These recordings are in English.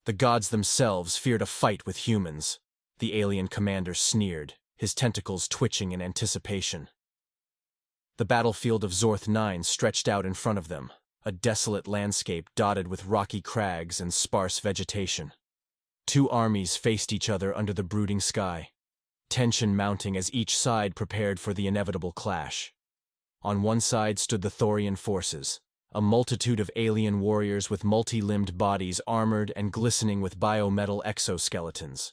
The gods themselves feared a fight with humans. The alien commander sneered, his tentacles twitching in anticipation. The battlefield of Zorth 9 stretched out in front of them, a desolate landscape dotted with rocky crags and sparse vegetation. Two armies faced each other under the brooding sky, tension mounting as each side prepared for the inevitable clash. On one side stood the Thorian forces, a multitude of alien warriors with multi-limbed bodies armored and glistening with biometal exoskeletons.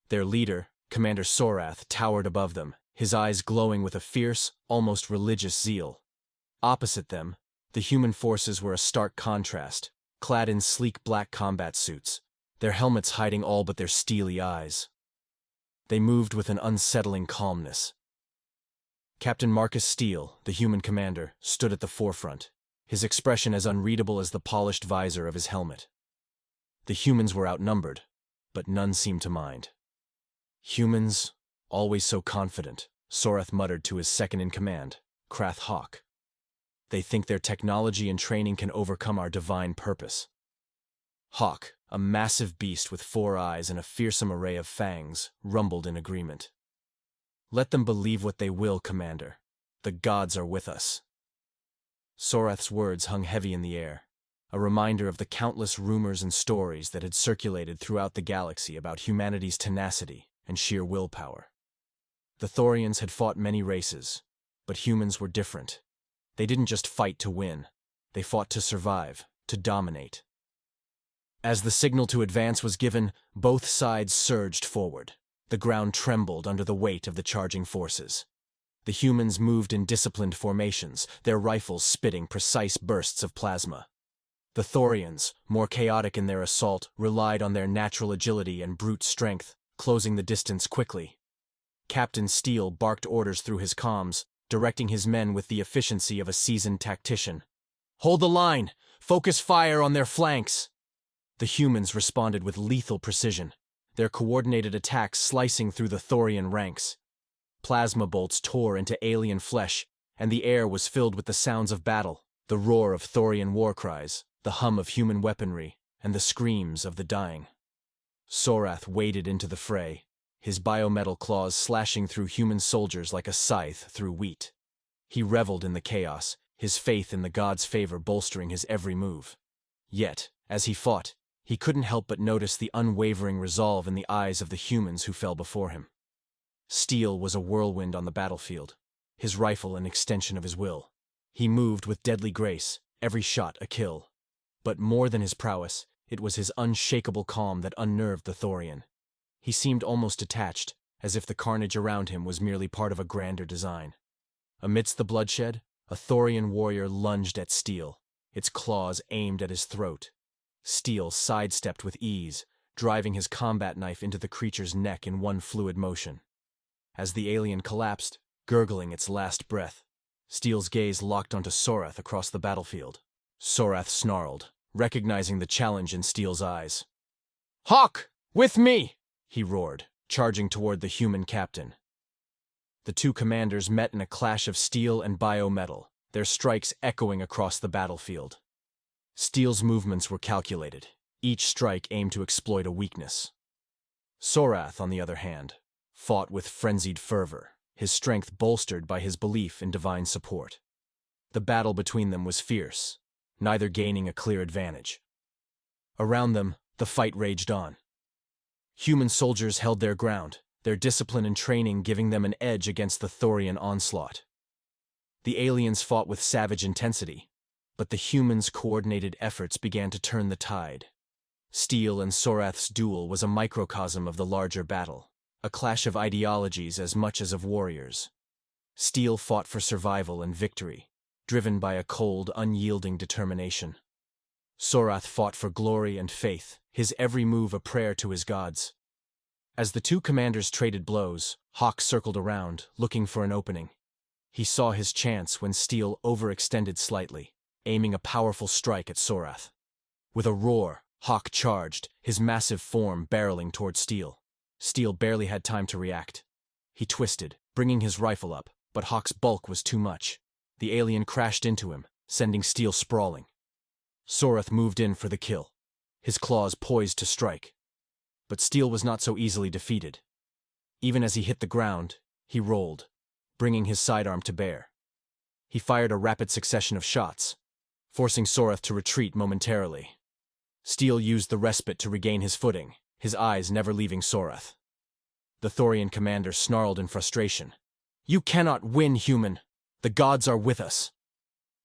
Their leader, Commander Sorath, towered above them, his eyes glowing with a fierce, almost religious zeal. Opposite them, the human forces were a stark contrast, clad in sleek black combat suits, their helmets hiding all but their steely eyes. They moved with an unsettling calmness. Captain Marcus Steele, the human commander, stood at the forefront, his expression as unreadable as the polished visor of his helmet. The humans were outnumbered, but none seemed to mind. Humans, always so confident, Sorath muttered to his second-in-command, Krath Hawk. They think their technology and training can overcome our divine purpose. Hawk, a massive beast with 4 eyes and a fearsome array of fangs, rumbled in agreement. Let them believe what they will, Commander. The gods are with us. Sorath's words hung heavy in the air, a reminder of the countless rumors and stories that had circulated throughout the galaxy about humanity's tenacity and sheer willpower. The Thorians had fought many races, but humans were different. They didn't just fight to win. They fought to survive, to dominate. As the signal to advance was given, both sides surged forward. The ground trembled under the weight of the charging forces. The humans moved in disciplined formations, their rifles spitting precise bursts of plasma. The Thorians, more chaotic in their assault, relied on their natural agility and brute strength, closing the distance quickly. Captain Steele barked orders through his comms, directing his men with the efficiency of a seasoned tactician. "Hold the line! Focus fire on their flanks!" The humans responded with lethal precision, their coordinated attacks slicing through the Thorian ranks. Plasma bolts tore into alien flesh, and the air was filled with the sounds of battle, the roar of Thorian war cries, the hum of human weaponry, and the screams of the dying. Sorath waded into the fray, his biometal claws slashing through human soldiers like a scythe through wheat. He reveled in the chaos, his faith in the gods' favor bolstering his every move. Yet, as he fought, he couldn't help but notice the unwavering resolve in the eyes of the humans who fell before him. Steele was a whirlwind on the battlefield, his rifle an extension of his will. He moved with deadly grace, every shot a kill. But more than his prowess, it was his unshakable calm that unnerved the Thorian. He seemed almost detached, as if the carnage around him was merely part of a grander design. Amidst the bloodshed, a Thorian warrior lunged at Steele, its claws aimed at his throat. Steele sidestepped with ease, driving his combat knife into the creature's neck in one fluid motion. As the alien collapsed, gurgling its last breath, Steele's gaze locked onto Sorath across the battlefield. Sorath snarled, recognizing the challenge in Steele's eyes. "Hawk! With me!" he roared, charging toward the human captain. The two commanders met in a clash of steel and biometal, their strikes echoing across the battlefield. Steele's movements were calculated, each strike aimed to exploit a weakness. Sorath, on the other hand, fought with frenzied fervor, his strength bolstered by his belief in divine support. The battle between them was fierce, neither gaining a clear advantage. Around them, the fight raged on. Human soldiers held their ground, their discipline and training giving them an edge against the Thorian onslaught. The aliens fought with savage intensity, but the humans' coordinated efforts began to turn the tide. Steele and Sorath's duel was a microcosm of the larger battle, a clash of ideologies as much as of warriors. Steele fought for survival and victory, driven by a cold, unyielding determination. Sorath fought for glory and faith, his every move a prayer to his gods. As the two commanders traded blows, Hawk circled around, looking for an opening. He saw his chance when Steele overextended slightly, aiming a powerful strike at Sorath. With a roar, Hawk charged, his massive form barreling toward Steele. Steele barely had time to react. He twisted, bringing his rifle up, but Hawk's bulk was too much. The alien crashed into him, sending Steele sprawling. Sorath moved in for the kill. his claws poised to strike. But Steel was not so easily defeated. Even as he hit the ground, he rolled, bringing his sidearm to bear. He fired a rapid succession of shots, forcing Sorath to retreat momentarily. Steel used the respite to regain his footing, his eyes never leaving Sorath. The Thorian commander snarled in frustration. "You cannot win, human! The gods are with us!"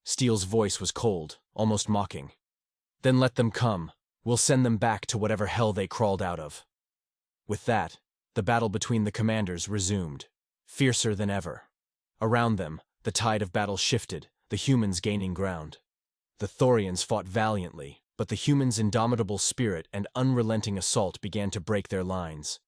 Steel's voice was cold, almost mocking. "Then let them come. We'll send them back to whatever hell they crawled out of." With that, the battle between the commanders resumed, fiercer than ever. Around them, the tide of battle shifted, the humans gaining ground. The Thorians fought valiantly, but the humans' indomitable spirit and unrelenting assault began to break their lines.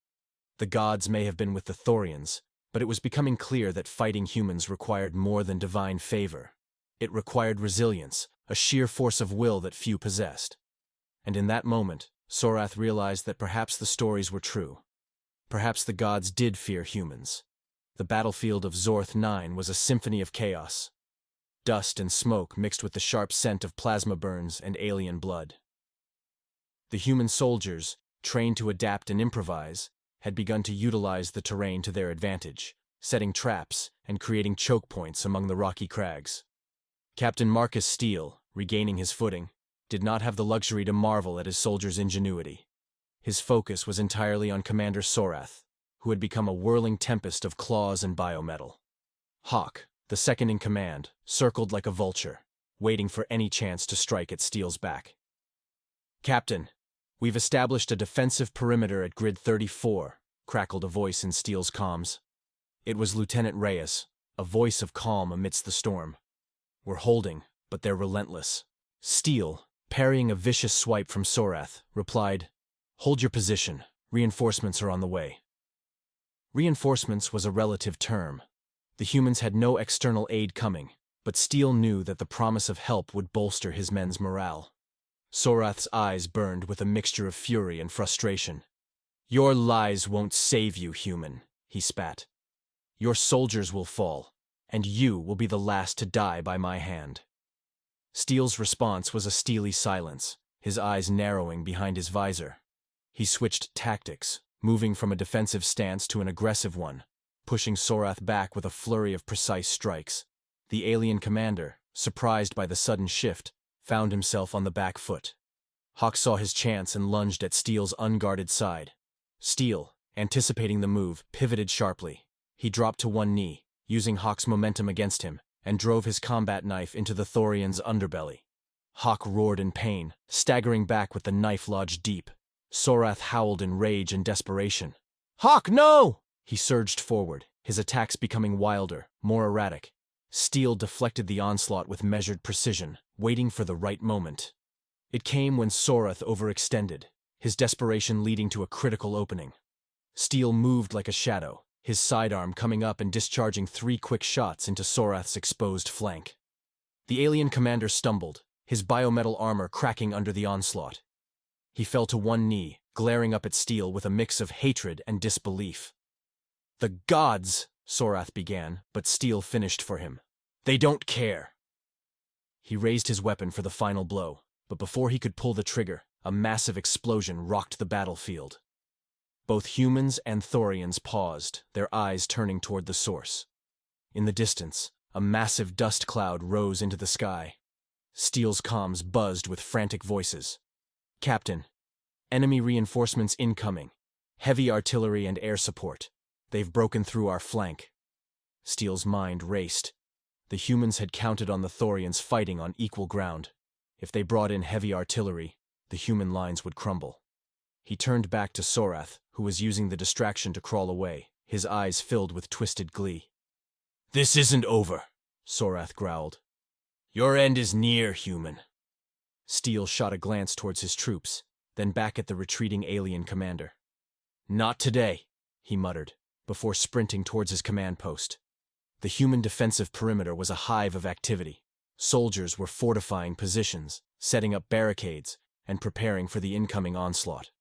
The gods may have been with the Thorians, but it was becoming clear that fighting humans required more than divine favor. It required resilience, a sheer force of will that few possessed. And in that moment, Sorath realized that perhaps the stories were true. Perhaps the gods did fear humans. The battlefield of Zorth 9 was a symphony of chaos. Dust and smoke mixed with the sharp scent of plasma burns and alien blood. The human soldiers, trained to adapt and improvise, had begun to utilize the terrain to their advantage, setting traps and creating choke points among the rocky crags. Captain Marcus Steele, regaining his footing, did not have the luxury to marvel at his soldiers' ingenuity. His focus was entirely on Commander Sorath, who had become a whirling tempest of claws and biometal. Hawk, the second in command, circled like a vulture, waiting for any chance to strike at Steele's back. "Captain, we've established a defensive perimeter at Grid 34, crackled a voice in Steele's comms. It was Lieutenant Reyes, a voice of calm amidst the storm. "We're holding, but they're relentless." Steele, parrying a vicious swipe from Sorath, replied, "Hold your position. Reinforcements are on the way." Reinforcements was a relative term. The humans had no external aid coming, but Steele knew that the promise of help would bolster his men's morale. Sorath's eyes burned with a mixture of fury and frustration. "Your lies won't save you, human," he spat. "Your soldiers will fall, and you will be the last to die by my hand." Steele's response was a steely silence, his eyes narrowing behind his visor. He switched tactics, moving from a defensive stance to an aggressive one, pushing Sorath back with a flurry of precise strikes. The alien commander, surprised by the sudden shift, found himself on the back foot. Hawk saw his chance and lunged at Steele's unguarded side. Steele, anticipating the move, pivoted sharply. He dropped to one knee, using Hawk's momentum against him, and drove his combat knife into the Thorian's underbelly. Hawk roared in pain, staggering back with the knife lodged deep. Sorath howled in rage and desperation. "Hawk, no!" He surged forward, his attacks becoming wilder, more erratic. Steele deflected the onslaught with measured precision, waiting for the right moment. It came when Sorath overextended, his desperation leading to a critical opening. Steele moved like a shadow, his sidearm coming up and discharging 3 quick shots into Sorath's exposed flank. The alien commander stumbled, his biometal armor cracking under the onslaught. He fell to one knee, glaring up at Steele with a mix of hatred and disbelief. "The gods," Sorath began, but Steele finished for him. "They don't care." He raised his weapon for the final blow, but before he could pull the trigger, a massive explosion rocked the battlefield. Both humans and Thorians paused, their eyes turning toward the source. In the distance, a massive dust cloud rose into the sky. Steele's comms buzzed with frantic voices. "Captain, enemy reinforcements incoming. Heavy artillery and air support. They've broken through our flank." Steele's mind raced. The humans had counted on the Thorians fighting on equal ground. If they brought in heavy artillery, the human lines would crumble. He turned back to Sorath, who was using the distraction to crawl away, his eyes filled with twisted glee. "This isn't over," Sorath growled. "Your end is near, human." Steele shot a glance towards his troops, then back at the retreating alien commander. "Not today," he muttered, before sprinting towards his command post. The human defensive perimeter was a hive of activity. Soldiers were fortifying positions, setting up barricades, and preparing for the incoming onslaught.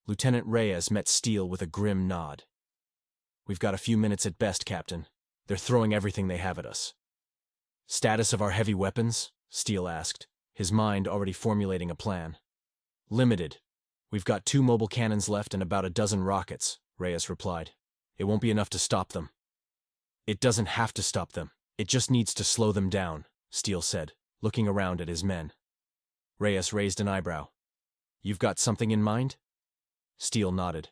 Lieutenant Reyes met Steele with a grim nod. "We've got a few minutes at best, Captain. They're throwing everything they have at us." "Status of our heavy weapons?" Steele asked, his mind already formulating a plan. Limited. We've got 2 mobile cannons left and about a dozen rockets, Reyes replied. It won't be enough to stop them. It doesn't have to stop them. It just needs to slow them down, Steele said, looking around at his men. Reyes raised an eyebrow. You've got something in mind? Steele nodded.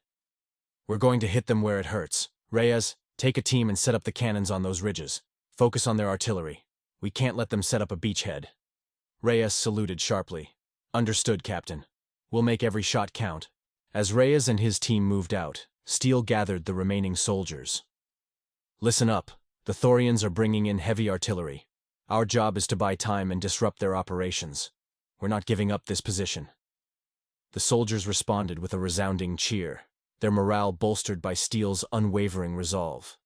We're going to hit them where it hurts. Reyes, take a team and set up the cannons on those ridges. Focus on their artillery. We can't let them set up a beachhead. Reyes saluted sharply. Understood, Captain. We'll make every shot count. As Reyes and his team moved out, Steele gathered the remaining soldiers. Listen up. The Thorians are bringing in heavy artillery. Our job is to buy time and disrupt their operations. We're not giving up this position. The soldiers responded with a resounding cheer, their morale bolstered by Steele's unwavering resolve.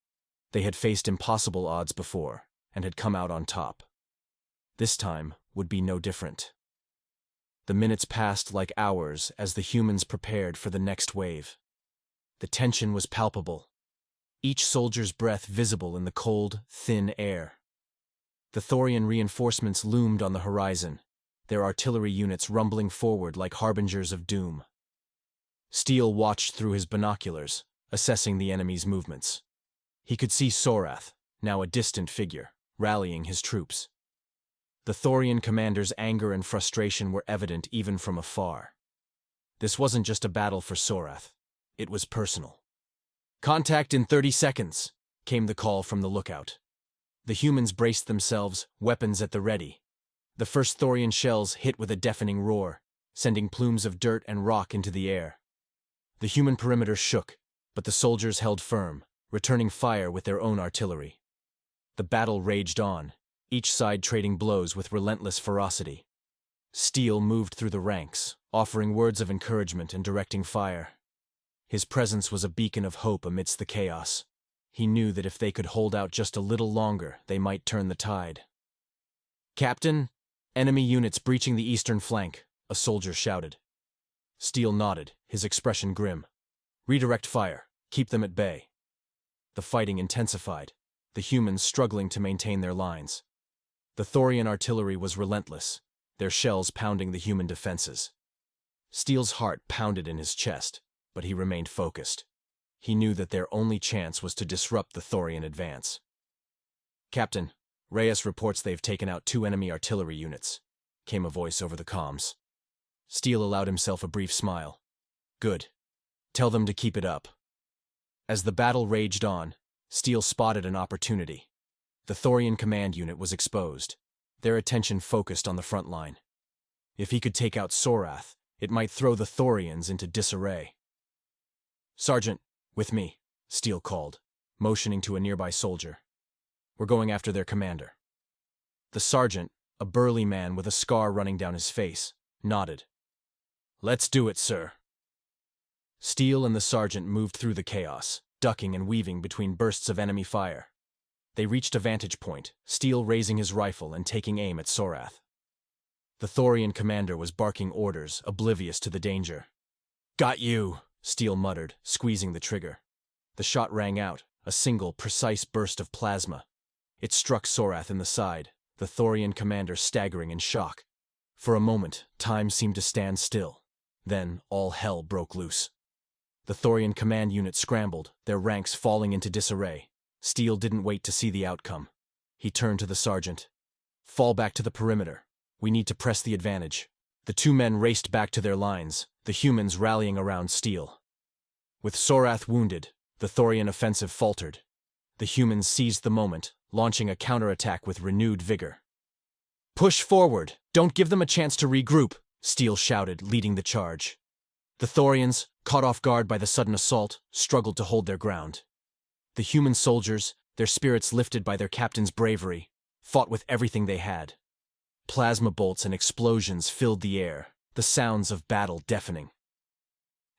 They had faced impossible odds before, and had come out on top. This time would be no different. The minutes passed like hours as the humans prepared for the next wave. The tension was palpable, each soldier's breath visible in the cold, thin air. The Thorian reinforcements loomed on the horizon, their artillery units rumbling forward like harbingers of doom. Steele watched through his binoculars, assessing the enemy's movements. He could see Sorath, now a distant figure, rallying his troops. The Thorian commander's anger and frustration were evident even from afar. This wasn't just a battle for Sorath. It was personal. Contact in 30 seconds, came the call from the lookout. The humans braced themselves, weapons at the ready. The first Thorian shells hit with a deafening roar, sending plumes of dirt and rock into the air. The human perimeter shook, but the soldiers held firm, returning fire with their own artillery. The battle raged on, each side trading blows with relentless ferocity. Steele moved through the ranks, offering words of encouragement and directing fire. His presence was a beacon of hope amidst the chaos. He knew that if they could hold out just a little longer, they might turn the tide. Captain, enemy units breaching the eastern flank, a soldier shouted. Steele nodded, his expression grim. Redirect fire, keep them at bay. The fighting intensified, the humans struggling to maintain their lines. The Thorian artillery was relentless, their shells pounding the human defenses. Steele's heart pounded in his chest, but he remained focused. He knew that their only chance was to disrupt the Thorian advance. Captain, Reyes reports they've taken out 2 enemy artillery units, came a voice over the comms. Steele allowed himself a brief smile. Good. Tell them to keep it up. As the battle raged on, Steele spotted an opportunity. The Thorian command unit was exposed, their attention focused on the front line. If he could take out Sorath, it might throw the Thorians into disarray. Sergeant, with me, Steele called, motioning to a nearby soldier. We're going after their commander. The sergeant, a burly man with a scar running down his face, nodded. Let's do it, sir. Steele and the sergeant moved through the chaos, ducking and weaving between bursts of enemy fire. They reached a vantage point, Steele raising his rifle and taking aim at Sorath. The Thorian commander was barking orders, oblivious to the danger. Got you, Steele muttered, squeezing the trigger. The shot rang out, a single, precise burst of plasma. It struck Sorath in the side, the Thorian commander staggering in shock. For a moment, time seemed to stand still. Then, all hell broke loose. The Thorian command unit scrambled, their ranks falling into disarray. Steele didn't wait to see the outcome. He turned to the sergeant. Fall back to the perimeter. We need to press the advantage. The 2 men raced back to their lines, the humans rallying around Steele. With Sorath wounded, the Thorian offensive faltered. The humans seized the moment, launching a counterattack with renewed vigor. Push forward! Don't give them a chance to regroup, Steele shouted, leading the charge. The Thorians, caught off guard by the sudden assault, struggled to hold their ground. The human soldiers, their spirits lifted by their captain's bravery, fought with everything they had. Plasma bolts and explosions filled the air, the sounds of battle deafening.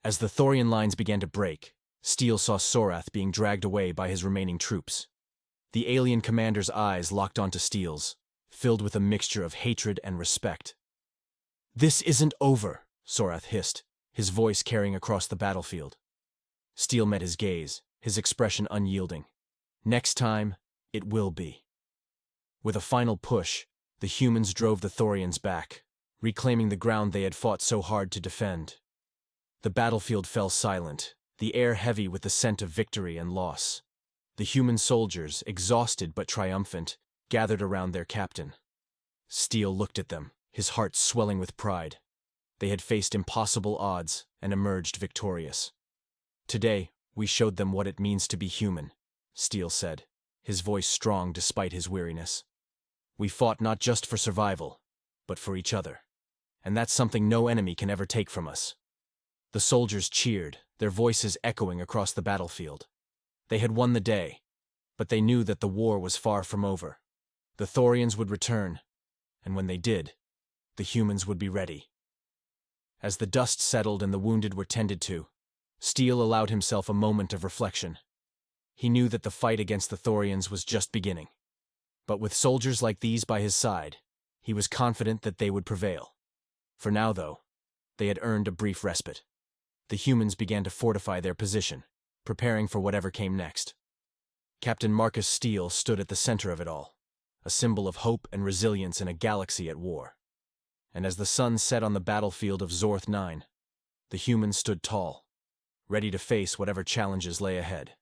As the Thorian lines began to break, Steele saw Sorath being dragged away by his remaining troops. The alien commander's eyes locked onto Steele's, filled with a mixture of hatred and respect. This isn't over, Sorath hissed, his voice carrying across the battlefield. Steele met his gaze, his expression unyielding. Next time, it will be. With a final push, the humans drove the Thorians back, reclaiming the ground they had fought so hard to defend. The battlefield fell silent, the air heavy with the scent of victory and loss. The human soldiers, exhausted but triumphant, gathered around their captain. Steele looked at them, his heart swelling with pride. They had faced impossible odds and emerged victorious. "Today, we showed them what it means to be human," Steele said, his voice strong despite his weariness. "We fought not just for survival, but for each other. And that's something no enemy can ever take from us." The soldiers cheered, their voices echoing across the battlefield. They had won the day, but they knew that the war was far from over. The Thorians would return, and when they did, the humans would be ready. As the dust settled and the wounded were tended to, Steele allowed himself a moment of reflection. He knew that the fight against the Thorians was just beginning. But with soldiers like these by his side, he was confident that they would prevail. For now, though, they had earned a brief respite. The humans began to fortify their position, preparing for whatever came next. Captain Marcus Steele stood at the center of it all, a symbol of hope and resilience in a galaxy at war. And as the sun set on the battlefield of Zorth 9, the humans stood tall, ready to face whatever challenges lay ahead.